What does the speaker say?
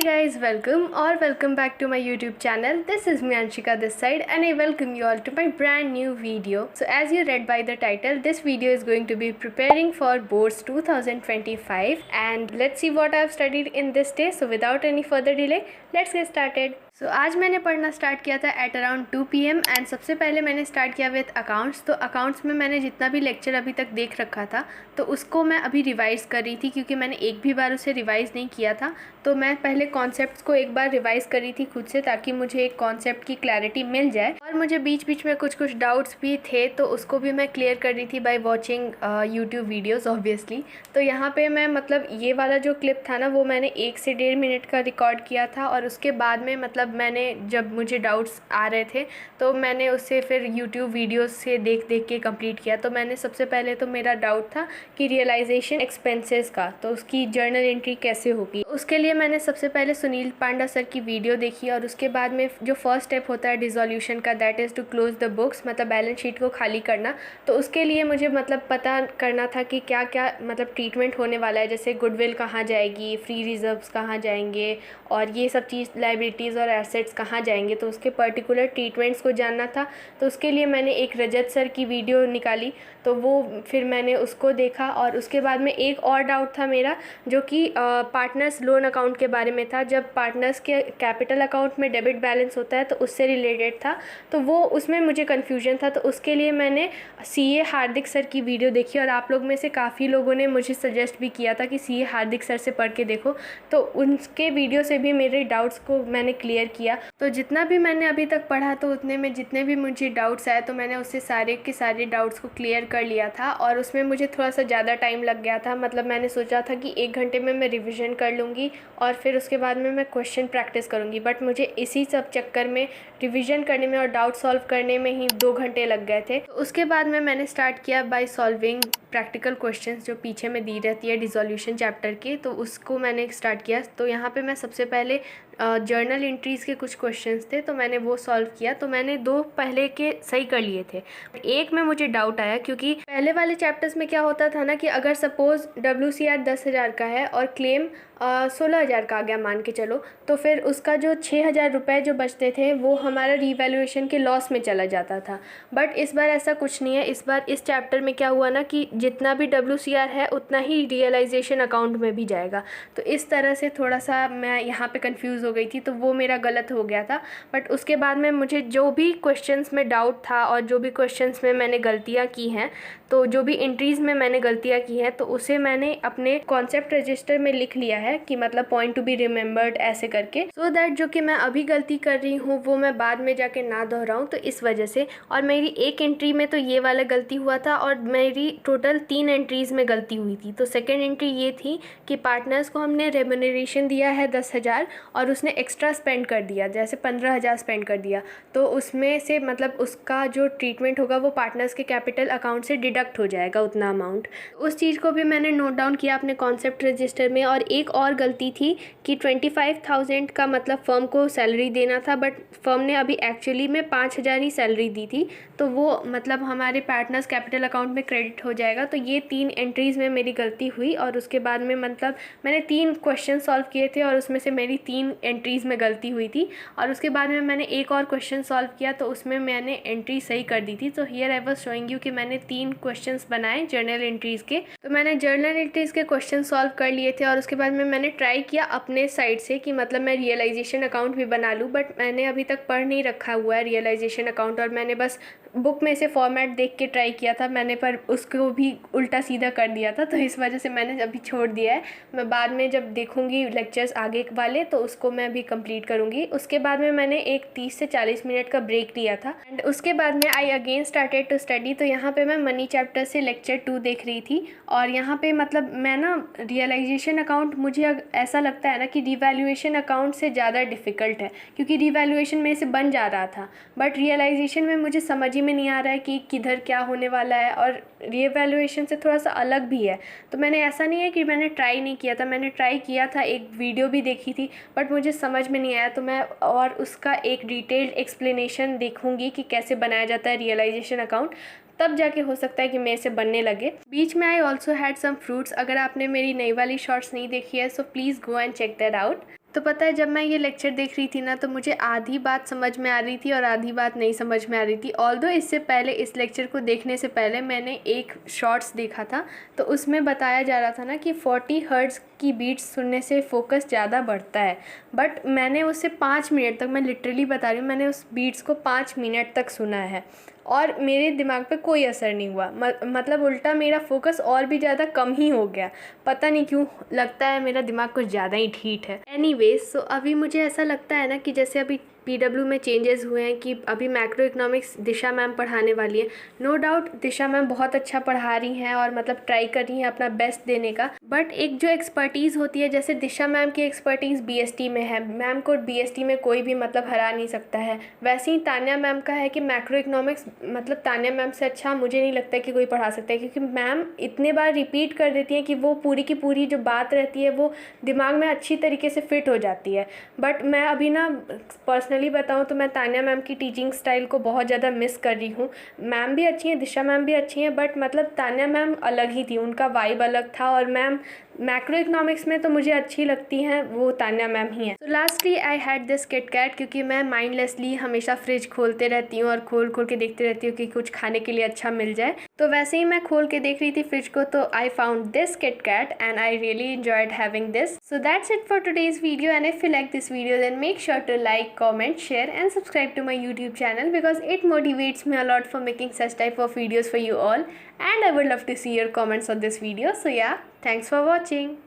guys, welcome back to my YouTube channel. This is me Anshika this side and I welcome you all to my brand new video. So as you read by the title, this video is going to be preparing for boards 2025 and let's see what I have studied in this day. So without any further delay, let's get started. So आज मैंने पढ़ना start किया था at around 2 PM and सबसे पहले मैंने start किया with accounts. तो अकाउंट्स में मैंने जितना भी लेक्चर अभी तक देख रखा था तो उसको मैं अभी रिवाइज़ कर रही थी क्योंकि मैंने एक भी बार उसे रिवाइज़ नहीं किया था। तो मैं पहले कॉन्सेप्ट्स को एक बार रिवाइज़ कर रही थी खुद से ताकि मुझे एक कॉन्सेप्ट की क्लैरिटी मिल जाए और मुझे बीच बीच में कुछ डाउट्स भी थे तो उसको भी मैं क्लियर कर रही थी by watching YouTube videos obviously. तो यहाँ पे मैं मतलब ये वाला जो क्लिप था ना वो मैंने 1 से 1.5 मिनट का रिकॉर्ड किया था और उसके बाद में मतलब मैंने जब मुझे डाउट्स आ रहे थे तो मैंने उससे फिर यूट्यूब वीडियोस से देख के कंप्लीट किया। तो मैंने सबसे पहले तो मेरा डाउट था कि रियलाइजेशन एक्सपेंसेस का तो उसकी जर्नल एंट्री कैसे होगी। उसके लिए मैंने सबसे पहले सुनील पांडा सर की वीडियो देखी और उसके बाद में जो फर्स्ट स्टेप होता है डिसोल्यूशन का that is to close the books, मतलब बैलेंस शीट को खाली करना। तो उसके लिए मुझे मतलब पता करना था कि क्या क्या मतलब ट्रीटमेंट होने वाला है, जैसे गुडविल कहाँ जाएगी, फ्री रिजर्व्स कहाँ जाएंगे और ये सब चीज़ लाइबिलिटीज़ और एसेट्स कहाँ जाएंगे। तो उसके पर्टिकुलर ट्रीटमेंट्स को जानना था। तो उसके लिए मैंने एक रजत सर की वीडियो निकाली तो वो फिर मैंने उसको देखा और उसके बाद में एक और डाउट था मेरा जो कि पार्टनर्स लोन अकाउंट के बारे में था। जब पार्टनर्स के कैपिटल अकाउंट में डेबिट बैलेंस होता है तो उससे रिलेटेड था, तो वो उसमें मुझे कन्फ्यूजन था। तो उसके लिए मैंने CA हार्दिक सर की वीडियो देखी और आप लोग में से काफ़ी लोगों ने मुझे सजेस्ट भी किया था कि CA हार्दिक सर से पढ़ के देखो, तो उनके वीडियो से भी मेरे डाउट्स को मैंने क्लियर किया। तो जितना भी मैंने अभी तक पढ़ा तो उतने में जितने भी मुझे डाउट्स आए तो मैंने उससे सारे के सारे डाउट्स को क्लियर कर लिया था और उसमें मुझे थोड़ा सा ज़्यादा टाइम लग गया था। मतलब मैंने सोचा था कि 1 घंटे में मैं रिवीजन कर लूँगी और फिर उसके बाद में मैं क्वेश्चन प्रैक्टिस करूँगी, बट मुझे इसी सब चक्कर में रिवीजन करने में और डाउट सॉल्व करने में ही 2 घंटे लग गए थे। तो उसके बाद में मैंने स्टार्ट किया बाय सॉल्विंग प्रैक्टिकल क्वेश्चंस जो पीछे में दी रहती है डिसोल्यूशन चैप्टर की, तो उसको मैंने स्टार्ट किया। तो यहाँ पे मैं सबसे पहले जर्नल एंट्रीज़ के कुछ क्वेश्चंस थे तो मैंने वो सॉल्व किया। तो मैंने 2 पहले के सही कर लिए थे, एक में मुझे डाउट आया क्योंकि पहले वाले चैप्टर्स में क्या होता था ना कि अगर सपोज़ WCR 10,000 का है और क्लेम 16,000 का आ गया मान के चलो, तो फिर उसका जो 6,000 रुपये जो बचते थे वो हमारा रीवैल्यूएशन के लॉस में चला जाता था। बट इस बार ऐसा कुछ नहीं है। इस बार इस चैप्टर में क्या हुआ ना कि जितना भी WCR है उतना ही रियलाइजेशन अकाउंट में भी जाएगा। तो इस तरह से थोड़ा सा मैं यहाँ पे कंफ्यूज हो गई थी, तो वो मेरा गलत हो गया था। बट उसके बाद में मुझे जो भी क्वेश्चंस में डाउट था और जो भी क्वेश्चंस में मैंने गलतियाँ की हैं, तो जो भी एंट्रीज़ में मैंने गलतियाँ की हैं तो उसे मैंने अपने कॉन्सेप्ट रजिस्टर में लिख लिया है कि मतलब पॉइंट टू बी रिमेंबर्ड ऐसे करके, सो दैट जो कि मैं अभी गलती कर रही हूँ वो मैं बाद में जाके ना दोहराऊँ। तो इस वजह से, और मेरी एक एंट्री में तो ये वाला गलती हुआ था और मेरी टोटल 3 एंट्रीज़ में गलती हुई थी। तो सेकेंड एंट्री ये थी कि पार्टनर्स को हमने रेम्यूनरेशन दिया है 10,000 और उसने एक्स्ट्रा स्पेंड कर दिया, जैसे 15,000 स्पेंड कर दिया, तो उसमें से मतलब उसका जो ट्रीटमेंट होगा वो पार्टनर्स के कैपिटल अकाउंट से डिडक्ट हो जाएगा उतना अमाउंट। उस चीज़ को भी मैंने नोट डाउन किया अपने कॉन्सेप्ट रजिस्टर में। और एक और गलती थी कि 25,000 का मतलब फर्म को सैलरी देना था, बट फर्म ने अभी एक्चुअली में 5,000 ही सैलरी दी थी, तो वो मतलब हमारे पार्टनर्स कैपिटल अकाउंट में क्रेडिट हो जाएगा। तो ये 3 एंट्रीज़ में मेरी गलती हुई और उसके बाद में मतलब मैंने 3 क्वेश्चन सॉल्व किए थे और उसमें से मेरी 3 एंट्रीज़ में गलती हुई थी। और उसके बाद में मैंने एक और क्वेश्चन सॉल्व किया तो उसमें मैंने एंट्री सही कर दी थी। तो here I was showing you कि मैंने 3 क्वेश्चंस बनाए जर्नल एंट्रीज़ के। तो मैंने जर्नल एंट्रीज़ के क्वेश्चन सॉल्व कर लिए थे और उसके बाद में मैंने ट्राई किया अपने साइड से कि मतलब मैं रियलाइजेशन अकाउंट भी बना लूँ, बट मैंने अभी तक पढ़ नहीं रखा हुआ है रियलाइजेशन अकाउंट और मैंने बस बुक में से फॉर्मेट देख के ट्राई किया था मैंने, पर उसको भी उल्टा सीधा कर दिया था। तो इस वजह से मैंने अभी छोड़ दिया है। मैं बाद में जब देखूंगी लेक्चर्स आगे वाले तो उसको मैं भी कंप्लीट करूंगी। उसके बाद में मैंने एक 30 से 40 मिनट का ब्रेक लिया था एंड उसके बाद में I again started to study. तो यहाँ पे मैं मनी चैप्टर से लेक्चर 2 देख रही थी और यहाँ पे मतलब मैं ना रियलाइजेशन अकाउंट मुझे ऐसा लगता है ना कि रिवैल्यूएशन अकाउंट से ज़्यादा डिफ़िकल्ट है क्योंकि रिवैल्यूएशन मेरे से बन जा रहा था, बट रियलाइजेशन में मुझे समझ ही में नहीं आ रहा है कि किधर क्या होने वाला है और रिवैल्यूएशन से थोड़ा सा अलग भी है। तो मैंने ऐसा नहीं है कि मैंने ट्राई नहीं किया था, मैंने ट्राई किया था, एक वीडियो भी देखी थी, बट मुझे समझ में नहीं आया। तो मैं और उसका एक डिटेल्ड एक्सप्लेनेशन देखूंगी कि कैसे बनाया जाता है रियलाइजेशन अकाउंट, तब जाके हो सकता है कि मेरे से बनने लगे। बीच में I also had some fruits. अगर आपने मेरी नई वाली शॉर्ट्स नहीं देखी है so please go and check that out. तो पता है जब मैं ये लेक्चर देख रही थी ना तो मुझे आधी बात समझ में आ रही थी और आधी बात नहीं समझ में आ रही थी। ऑल्दो इससे पहले, इस लेक्चर को देखने से पहले मैंने एक शॉर्ट्स देखा था, तो उसमें बताया जा रहा था ना कि 40 हर्ट्ज़ की बीट्स सुनने से फोकस ज़्यादा बढ़ता है। बट मैंने उसे 5 मिनट तक, मैं लिटरली बता रही हूँ, मैंने उस बीट्स को 5 मिनट तक सुना है और मेरे दिमाग पे कोई असर नहीं हुआ। मतलब उल्टा मेरा फोकस और भी ज़्यादा कम ही हो गया। पता नहीं क्यों, लगता है मेरा दिमाग कुछ ज़्यादा ही ठीक है। एनीवेज, सो अभी मुझे ऐसा लगता है ना कि जैसे अभी पीडब्ल्यू में चेंजेस हुए हैं कि अभी मैक्रो इकोनॉमिक्स दिशा मैम पढ़ाने वाली है। नो डाउट दिशा मैम बहुत अच्छा पढ़ा रही हैं और मतलब ट्राई कर रही हैं अपना बेस्ट देने का। बट एक जो एक्सपर्टीज़ होती है, जैसे दिशा मैम की एक्सपर्टीज़ बीएसटी में है, मैम को बीएसटी में कोई भी मतलब हरा नहीं सकता है। वैसे ही तान्या मैम का है कि मैक्रो इकोनॉमिक्स मतलब तान्या मैम से अच्छा मुझे नहीं लगता है कि कोई पढ़ा सकता है, क्योंकि मैम इतने बार रिपीट कर देती हैं कि वो पूरी की पूरी जो बात रहती है वो दिमाग में अच्छी तरीके से फिट हो जाती है। बट मैं अभी ना पर्सनली बताऊं तो मैं तान्या मैम की टीचिंग स्टाइल को बहुत ज़्यादा मिस कर रही हूँ। मैम भी अच्छी हैं, दिशा मैम भी अच्छी हैं, बट मतलब तान्या मैम अलग ही थी, उनका वाइब अलग था। और मैम मैक्रो इकोनॉमिक्स में तो मुझे अच्छी लगती हैं, वो तान्या मैम ही हैं। तो lastly I had this KitKat, क्योंकि मैं माइंडलेसली हमेशा फ्रिज खोलते रहती हूँ और खोल खोल के देखते रहती हूँ कि कुछ खाने के लिए अच्छा मिल जाए। तो वैसे ही मैं खोल के देख रही थी फ्रिज को, तो I found this KitKat and I really enjoyed having this. So that's it for today's video, and if you like this video then make sure to like, comment, share and subscribe to my YouTube channel, because it motivates me a lot for making such type of videos for you all, and I would love to see your comments on this video. So yeah, thanks for watching.